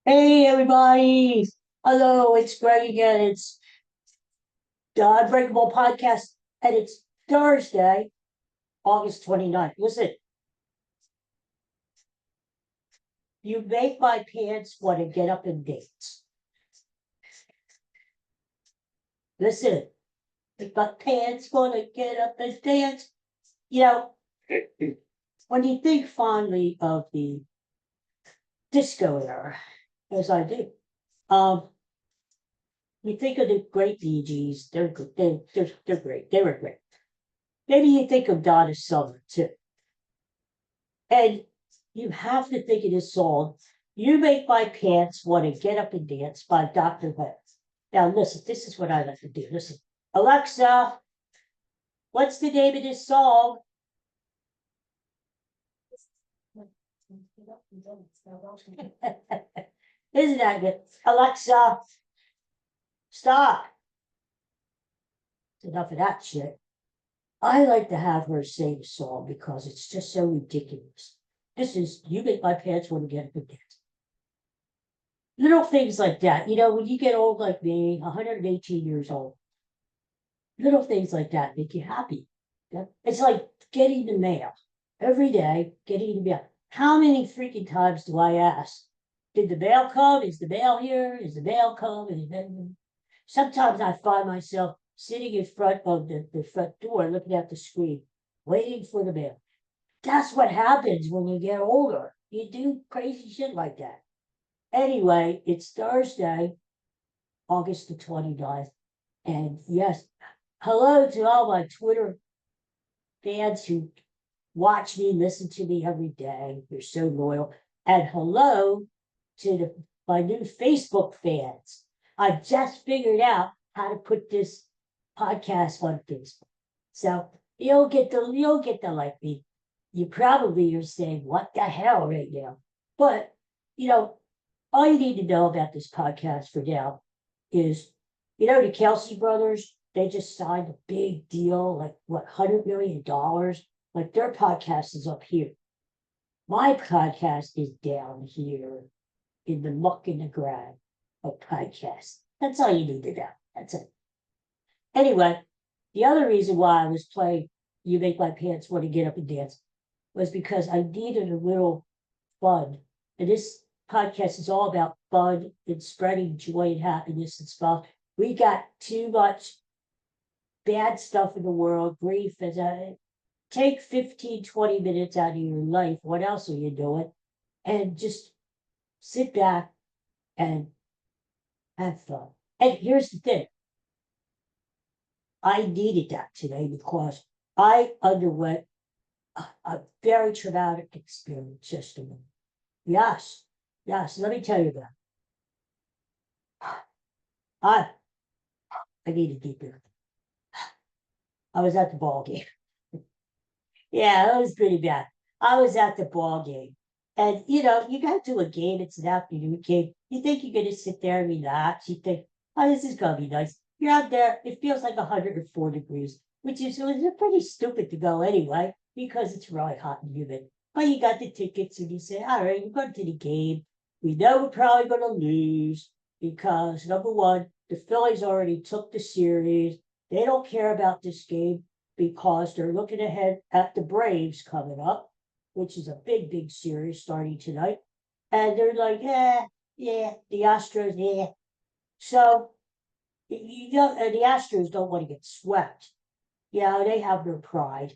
Hey everybody! Hello, it's Greg again. It's the Unbreakable podcast, and it's Thursday, August 29th. Listen, you make my pants want to get up and dance. Listen, make my pants want to get up and dance. You know, when you think fondly of the disco era, as I do, um, you think of the great Bee Gees. They're good. They're great. They were great. Maybe you think of Donna Summer too. And you have to think of this song, You Make My Pants Want to Get Up and Dance by Dr. Who. Now, listen, this is what I like to do. Listen, Alexa, what's the name of this song? Isn't that good? Alexa, stop. Enough of that shit. I like to have her sing the song because it's just so ridiculous. This is You Make My Pants Want to Get Up and Dance. Little things like that. When you get old like me, 118 years old, little things like that make you happy. Yeah? It's like getting the mail every day, getting the mail. How many freaking times do I ask? Did the mail come? Is the mail here? Is the mail come? Sometimes I find myself sitting in front of the front door, looking at the screen, waiting for the mail. That's what happens when you get older. You do crazy shit like that. Anyway, it's Thursday, August the 29th. And yes, hello to all my Twitter fans who watch me, listen to me every day. You're so loyal. And hello to my new Facebook fans. I just figured out how to put this podcast on Facebook. So you'll get to like me. You probably are saying, what the hell right now? But all you need to know about this podcast for now is, the Kelsey brothers, they just signed a big deal, like what, $100 million? Like their podcast is up here. My podcast is down here in the muck and the grime of podcasts. That's all you need to know. That's it. Anyway, the other reason why I was playing You Make My Pants Want to Get Up and Dance was because I needed a little fun. And this podcast is all about fun and spreading joy and happiness and stuff. We got too much bad stuff in the world, grief. Take 15, 20 minutes out of your life. What else are you doing? And just sit back and have fun. And here's the thing. I needed that today because I underwent a very traumatic experience yesterday. Yes, let me tell you that. I need a deep breath. I was at the ball game. Yeah, it was pretty bad. I was at the ball game. And you got to a game, it's an afternoon game. You think you're gonna sit there and relax. You think, oh, this is gonna be nice. You're out there, it feels like 104 degrees, which is pretty stupid to go anyway, because it's really hot and humid. But you got the tickets and you say, all right, we're going to the game. We know we're probably gonna lose because number one, the Phillies already took the series. They don't care about this game because they're looking ahead at the Braves coming up, which is a big, big series starting tonight. And they're like, yeah, the Astros, yeah. So, and the Astros don't want to get swept. They have their pride.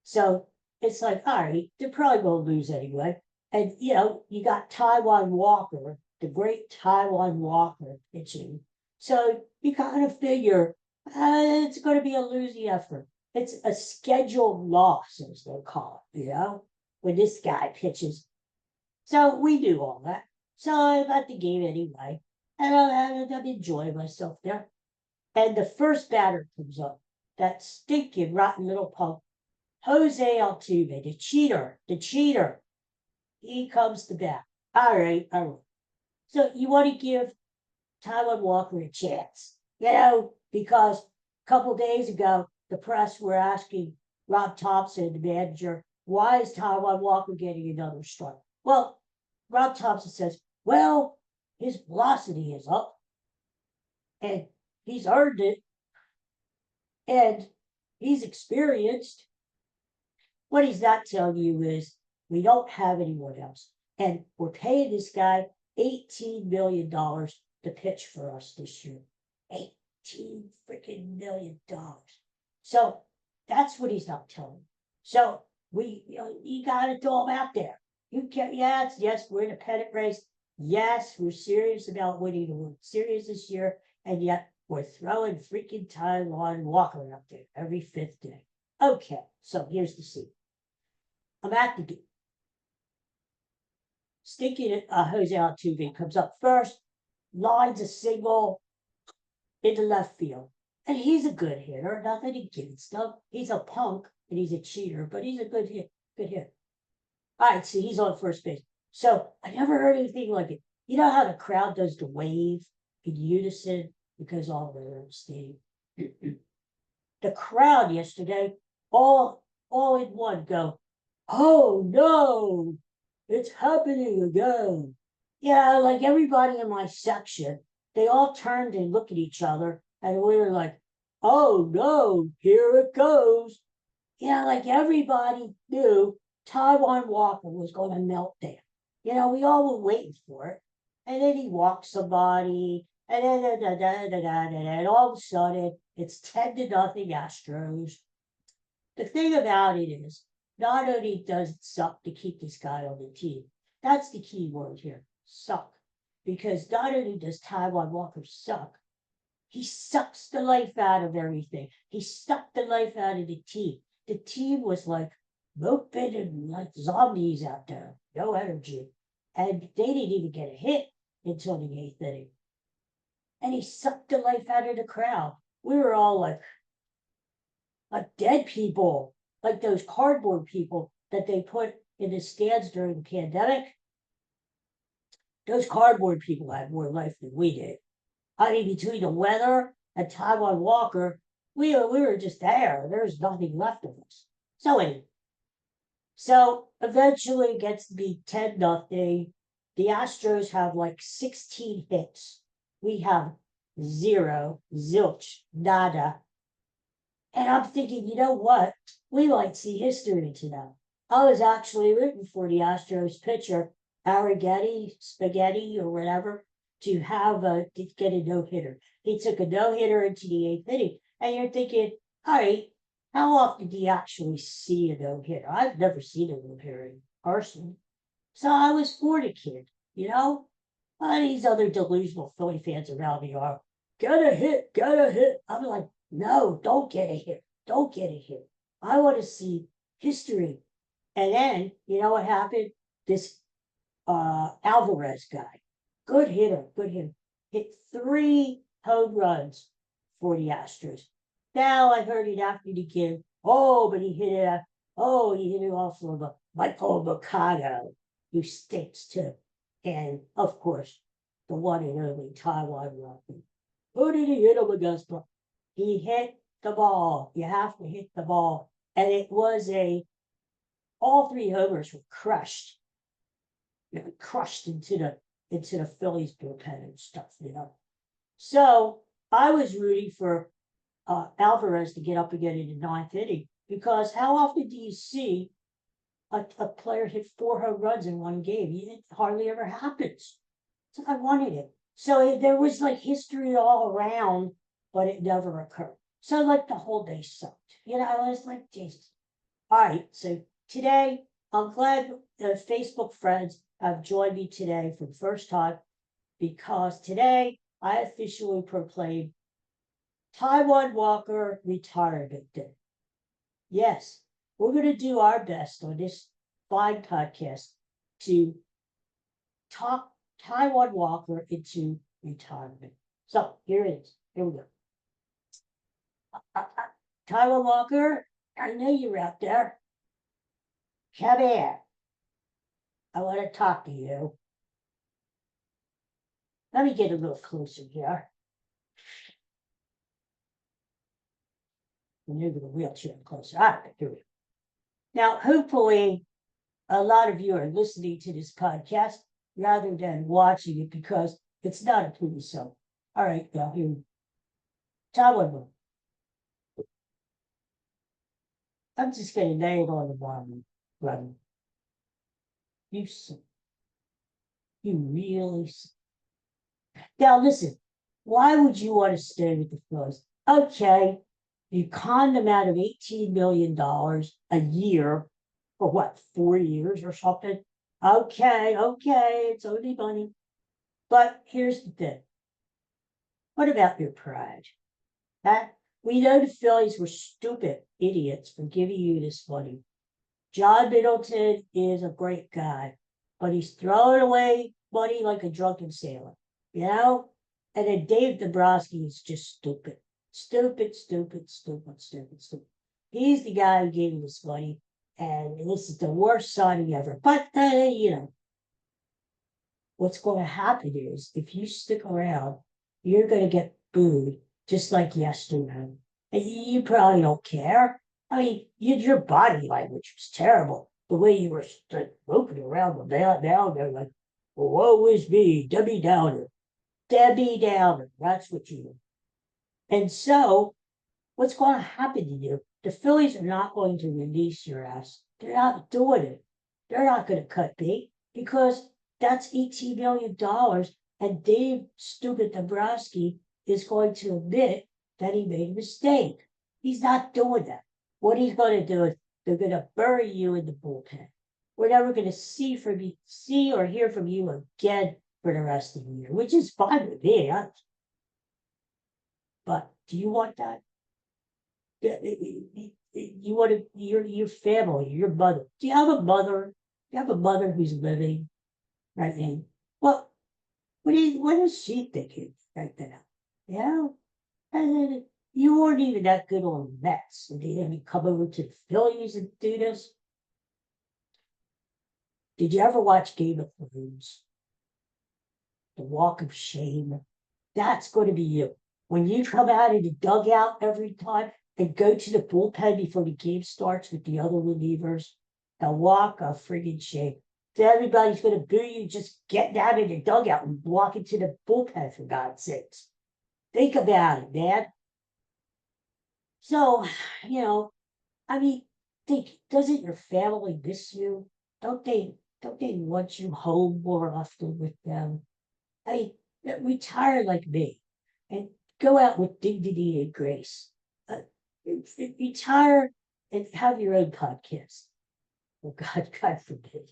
So it's like, all right, they're probably going to lose anyway. And, you got Taijuan Walker, the great Taijuan Walker pitching. So you kind of figure it's going to be a losing effort. It's a scheduled loss, as they call it, when this guy pitches. So we do all that. So I'm at the game anyway, and I'm enjoying myself there. And the first batter comes up, that stinking, rotten little punk, Jose Altuve, the cheater. He comes to bat. All right. So you want to give Taijuan Walker a chance, because a couple of days ago, the press were asking Rob Thompson, the manager, why is Taijuan Walker getting another strike? Well, Rob Thompson says, well, his velocity is up, and he's earned it, and he's experienced. What he's not telling you is we don't have anyone else. And we're paying this guy $18 million to pitch for us this year. 18 freaking million dollars. So that's what he's not telling you. So you got to throw him out there. You can, yes, we're in a pennant race. Yes, we're serious about winning the World Series this year, and yet we're throwing freaking Taijuan Walker out there every fifth day. Okay, so here's the scene. I'm at the game. Stinking Jose Altuve comes up first, lines a single into left field. And he's a good hitter, nothing against him. He's a punk and he's a cheater, but he's a good hitter. All right, so he's on first base. So I never heard anything like it. You know how the crowd does the wave in unison because all they're in the stadium. The crowd yesterday, all in one, go, "Oh no, it's happening again." Yeah, like everybody in my section, they all turned and looked at each other, and we were like, "Oh no, here it goes." Yeah, like everybody knew Taijuan Walker was going to melt there. We all were waiting for it. And then he walked somebody, and then all of a sudden, it's 10-0 Astros. The thing about it is, not only does it suck to keep this guy on the team, that's the key word here, suck. Because not only does Taijuan Walker suck, he sucks the life out of everything. He sucked the life out of the team. The team was like moping and like zombies out there, no energy. And they didn't even get a hit until the eighth inning. And he sucked the life out of the crowd. We were all like dead people, like those cardboard people that they put in the stands during the pandemic. Those cardboard people had more life than we did. I mean, between the weather and Taijuan Walker, we were just there. There's nothing left of us. So anyway, eventually it gets to be 10-0. The Astros have like 16 hits. We have 0, zilch, nada. And I'm thinking, you know what? We might see history tonight. I was actually rooting for the Astros pitcher, Spaghetti, or whatever, to get a no-hitter. He took a no-hitter into the eighth inning. And you're thinking, all right, how often do you actually see a no-hitter? I've never seen a no-hitter in person. So I was for the kid, All these other delusional Philly fans around me are, get a hit. I'm like, no, don't get a hit. Don't get a hit. I want to see history. And then, you know what happened? This Alvarez guy, good hitter, hit 3 home runs for the Astros. Now I heard it after the game. But he hit it. He hit it off of Michael Mercado, who stinks too. And of course, the one and only Taijuan Walker. Who did he hit him against? He hit the ball. You have to hit the ball. And it was all 3 homers were crushed. Crushed into the Phillies bullpen and stuff, So I was rooting for Alvarez to get up again in the 9th inning, because how often do you see a player hit 4 home runs in one game? It hardly ever happens. So I wanted it. So there was like history all around, but it never occurred. So like the whole day sucked. I was like, Jesus. All right, so today, I'm glad the Facebook friends have joined me today for the first time, because today I officially proclaim Taijuan Walker Retirement Day. Yes, we're going to do our best on this fine podcast to talk Taijuan Walker into retirement. So here it is. Here we go. Taijuan Walker, I know you're out there. Come here. I want to talk to you. Let me get a little closer here. Move the wheelchair closer. All right, here we go. Now, hopefully, a lot of you are listening to this podcast rather than watching it, because It's not a TV show. All right, now here, Taiwan. I'm just gonna lay it on the bottom, brother. You, you really. Now listen, why would you want to stay with the Phillies? Okay, you conned them out of $18 million a year for what, 4 years or something? Okay, it's only money. But here's the thing. What about your pride? Huh? We know the Phillies were stupid idiots for giving you this money. John Middleton is a great guy, but he's throwing away money like a drunken sailor, you know? And then Dave Dombrowski is just stupid. Stupid. He's the guy who gave him this money, and this is the worst signing ever. But, what's going to happen is if you stick around, you're going to get booed just like yesterday. And you probably don't care. I mean, your body language was terrible. The way you were roping around the down there, like, well, woe is me, Debbie Downer. Debbie Downer. That's what you were. And so, what's going to happen to you? The Phillies are not going to release your ass. They're not doing it. They're not going to cut bait because that's $18 million. And Dave Stupid Dombrowski is going to admit that he made a mistake. He's not doing that. What he's going to do is they're going to bury you in the bullpen. We're never going to see or hear from you again for the rest of the year, which is fine with me. But do you want that? You want to, your family, your mother. Do you have a mother? Do you have a mother who's living right now? Well, what is she thinking right now? Yeah. And you weren't even that good on Mets. And they come over to the Phillies and do this. Did you ever watch Game of Thrones? The Walk of Shame. That's going to be you. When you come out of the dugout every time and go to the bullpen before the game starts with the other relievers, the walk of friggin' shame. Everybody's going to boo you just getting out of the dugout and walking to the bullpen, for God's sakes. Think about it, man. So, I mean, doesn't your family miss you? Don't they want you home more often with them? I mean, retire like me and go out with dignity and grace. Retire and have your own podcast. Oh God forbid.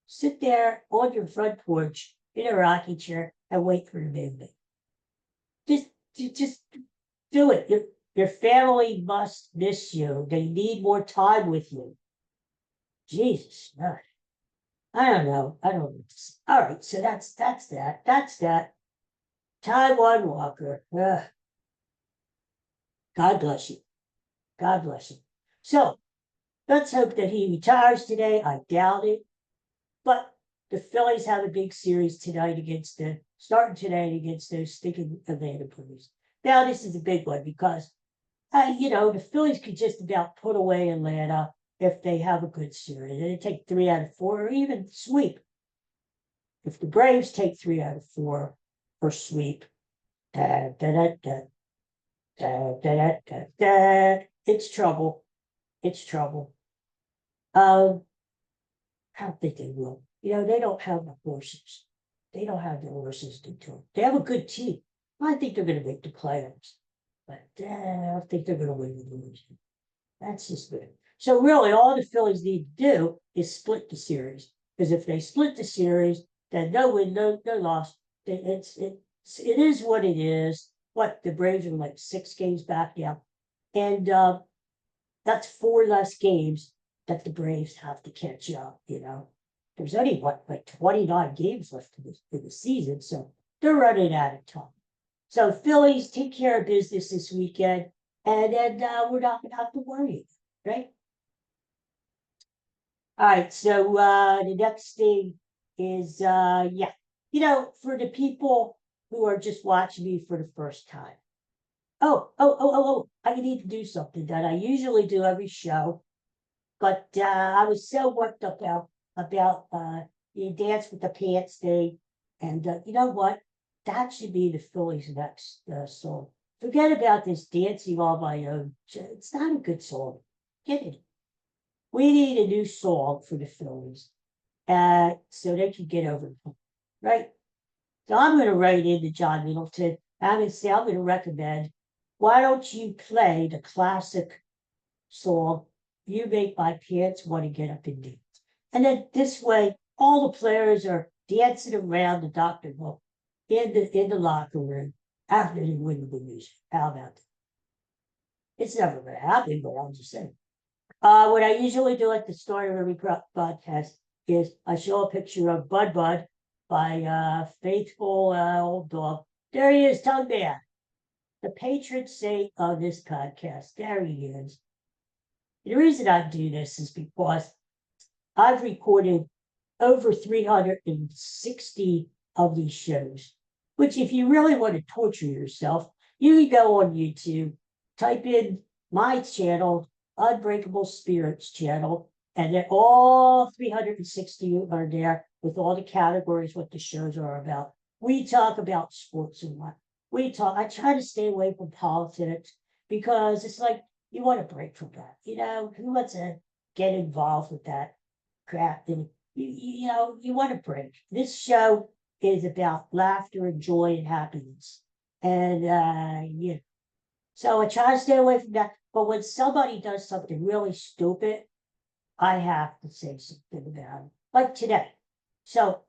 Sit there on your front porch in a rocking chair and wait for the movement. Just do it. Your family must miss you. They need more time with you. Jesus, no. I don't know. All right, so that's that. That's that. Taijuan Walker. Ugh. God bless you. God bless you. So let's hope that he retires today. I doubt it. But the Phillies have a big series tonight starting today against those stinking Atlanta Braves. Now, this is a big one because, the Phillies could just about put away Atlanta if they have a good series. They take 3 out of 4 or even sweep. If the Braves take 3 out of 4 or sweep, it's trouble. It's trouble. I don't think they will. They don't have the horses. They don't have the horses to do it. They have a good team. I think they're going to make the playoffs. But I don't think they're going to win the division. That's just good. So really, all the Phillies need to do is split the series. Because if they split the series, then no win, no loss. It is what it is. What, the Braves are like 6 games back now. And that's 4 less games that the Braves have to catch up, There's only, like 29 games left in the season, so they're running out of time. So Phillies, take care of business this weekend, and then we're not going to have to worry, right? All right, so the next thing is, for the people who are just watching me for the first time. I need to do something that I usually do every show, but I was so worked up about the Dance with the Pants thing And you know what? That should be the Phillies' next song. Forget about this dancing on my own. It's not a good song. Get it. We need a new song for the Phillies, so they can get over it, right? So I'm going to write into John Middleton. I'm going to say, I'm going to recommend, why don't you play the classic song, You Make My Pants Want to Get Up and Dance. And then this way, all the players are dancing around the Dr. Book in the locker room after they win the music. How about that? It's never going to happen, but I'm just saying. What I usually do at the start of every podcast is I show a picture of Bud Bud, my faithful old dog. There he is, Tongue Man, the patron saint of this podcast. There he is. The reason I do this is because I've recorded over 360 of these shows, which if you really want to torture yourself, you can go on YouTube, type in my channel, Unbreakable Spirits channel, and then all 360 are there with all the categories, what the shows are about. We talk about sports and what I try to stay away from politics because it's like you want to break from that. Who wants to get involved with that crap? And you want to break. This show is about laughter and joy and happiness. And so I try to stay away from that. But when somebody does something really stupid, I have to say something about it. Like today. So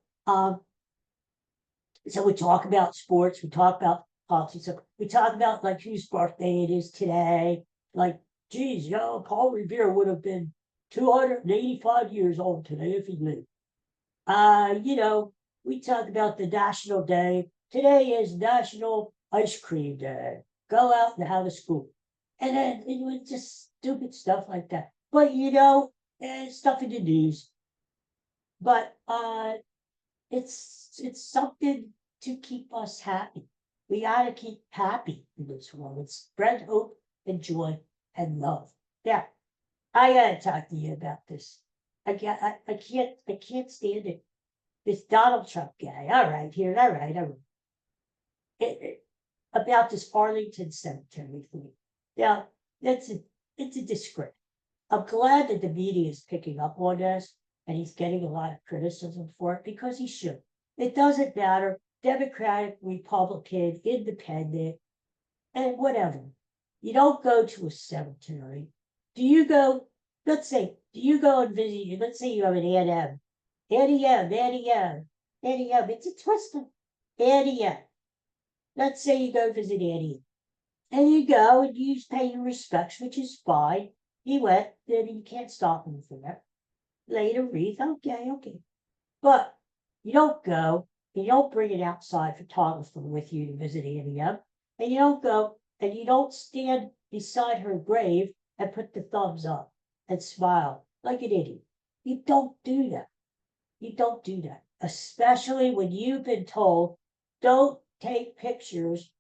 we talk about sports, we talk about politics, so we talk about like whose birthday it is today. Like, geez, Paul Revere would have been 285 years old today if he lived. We talk about the national day. Today is National Ice Cream Day. Go out and have a scoop. And then it was just stupid stuff like that. But stuff in the news. But it's something to keep us happy. We gotta keep happy in this world. It's spread hope and joy and love. Yeah, I gotta talk to you about this. I can't stand it. This Donald Trump guy. All right, all right. About this Arlington Cemetery thing. Now, it's a disgrace. I'm glad that the media is picking up on this and he's getting a lot of criticism for it because he should. It doesn't matter, Democratic, Republican, Independent, and whatever. You don't go to a cemetery. Do you go and visit, let's say you have an Aunt M. Annie M. It's a twist of Annie M. Let's say you go visit Annie M. And you go and you pay your respects, which is fine. He went, then you can't stop him from that. Laid a wreath, okay. But you don't go, you don't bring an outside photographer with you to visit Annie M. And you don't go and you don't stand beside her grave and put the thumbs up and smile like an idiot. You don't do that. You don't do that, especially when you've been told don't take pictures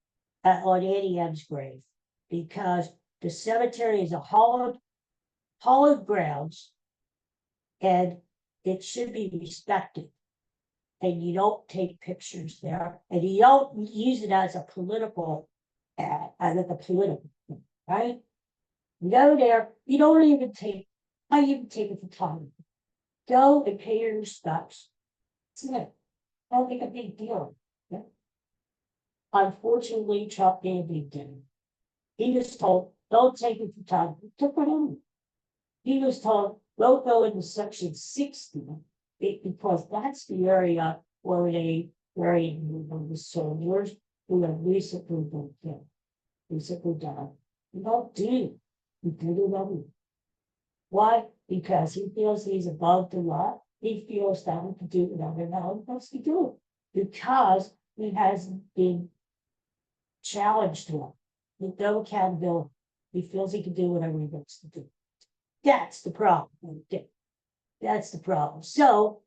on Annie M's grave because the cemetery is a hollowed grounds and it should be respected. And you don't take pictures there, and you don't use it as a political, right? You go there, you don't even take, I even take a photography. Go and pay your respects. That's it. Don't make a big deal. Yeah? Unfortunately, Trump made a big deal. He was told, don't take a photography. Took it on. He was told, don't go into section 60 because that's the area where they buried the soldiers who have recently been killed, recently died. You don't do it. You do it anyway. Why? Because he feels he's above the law. He feels that he can do whatever the hell he wants to do because he hasn't been challenged to it. With no accountability. He feels he can do whatever he wants to do. That's the problem. That's the problem. So,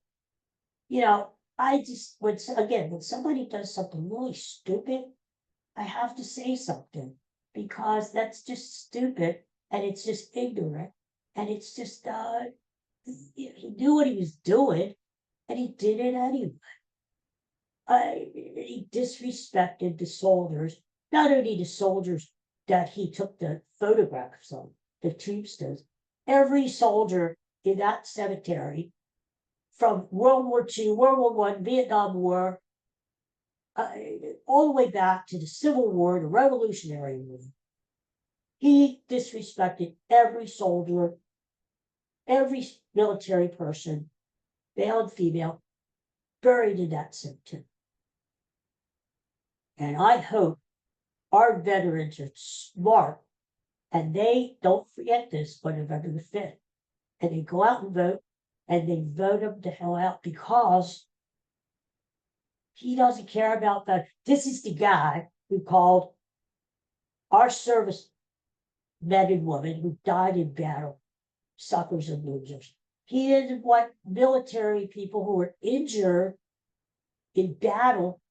I just when somebody does something really stupid, I have to say something because that's just stupid and it's just ignorant and it's just he knew what he was doing and he did it anyway. He disrespected the soldiers, not only the soldiers that he took the photographs of, the tombstones, every soldier in that cemetery from World War II, World War One, Vietnam War, all the way back to the Civil War, the Revolutionary War. He disrespected every soldier, every military person, male and female, buried in that cemetery. And I hope our veterans are smart and they don't forget this on November the 5th. And they go out and vote and they vote them the hell out because he doesn't care about that. This is the guy who called our service men and women who died in battle suckers and losers. He didn't want military people who were injured in battle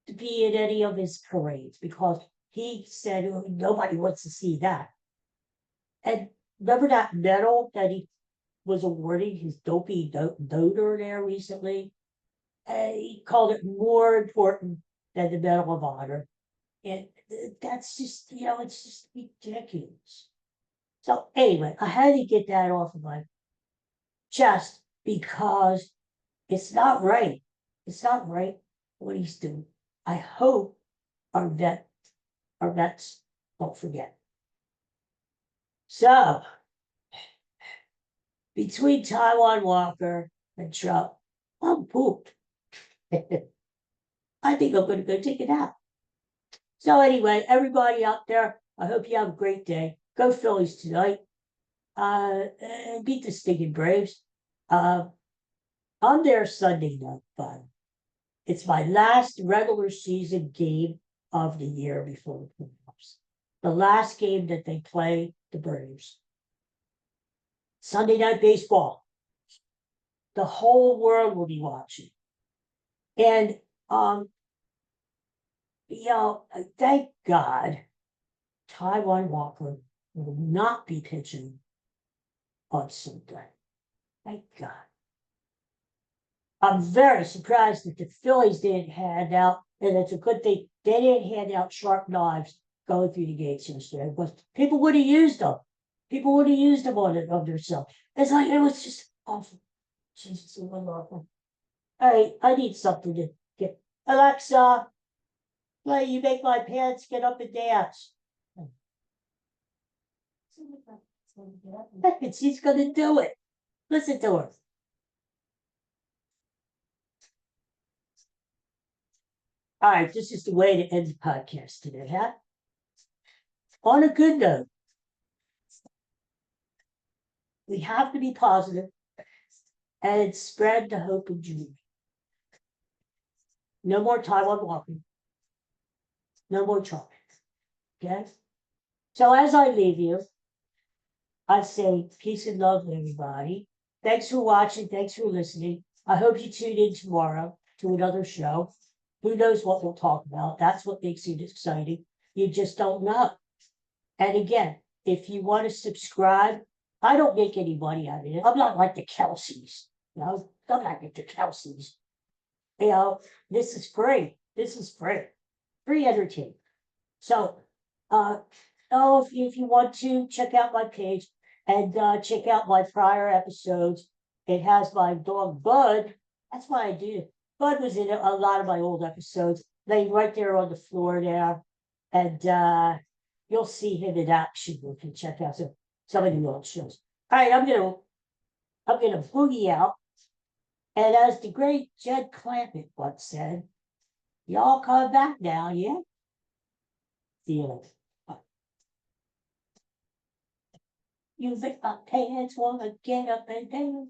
to be in any of his parades because he said nobody wants to see that. And remember that medal that he was awarding his dopey donor there recently? He called it more important than the Medal of Honor. And that's just, it's just ridiculous. So anyway, I had to get that off of my chest because it's not right. It's not right what he's doing. I hope our vets don't forget. So between Taijuan Walker and Trump, I'm pooped. I think I'm going to go take a nap. So anyway, everybody out there, I hope you have a great day. Go Phillies tonight. And beat the stinking Braves. I'm there Sunday night, but it's my last regular season game of the year before the playoffs. The last game that they play the Braves. Sunday night baseball. The whole world will be watching. And thank God Taijuan Walker will not be pitching on Sunday. Thank God. I'm very surprised that the Phillies didn't hand out, and it's a good thing they didn't hand out sharp knives going through the gates yesterday, because people would have used them. People would have used them on themselves. It's like it was just awful. Jesus, it was awful. All right, I need something to get. Alexa, play You Make My Pants Get Up and Dance. She's gonna do it. Listen to her. All right, this is the way to end the podcast today, huh? On a good note, we have to be positive and spread the hope and joy. No more Taijuan walking. No more Trump. Okay? So as I leave you, I say peace and love to everybody. Thanks for watching. Thanks for listening. I hope you tune in tomorrow to another show. Who knows what we'll talk about? That's what makes it exciting. You just don't know. And again, if you want to subscribe, I don't make any money out of it. I'm not like the Kelseys. I'm not like the Kelseys. This is free. This is free. Free entertainment. So, if you want to, check out my page and check out my prior episodes. It has my dog Bud. That's why I do. Bud was in a lot of my old episodes, laying right there on the floor there. And you'll see him in action if you check out some of the old shows. All right, I'm gonna boogie out. And as the great Jed Clampett once said, y'all come back now, yeah? See you later. You think my pants wanna get up and dance?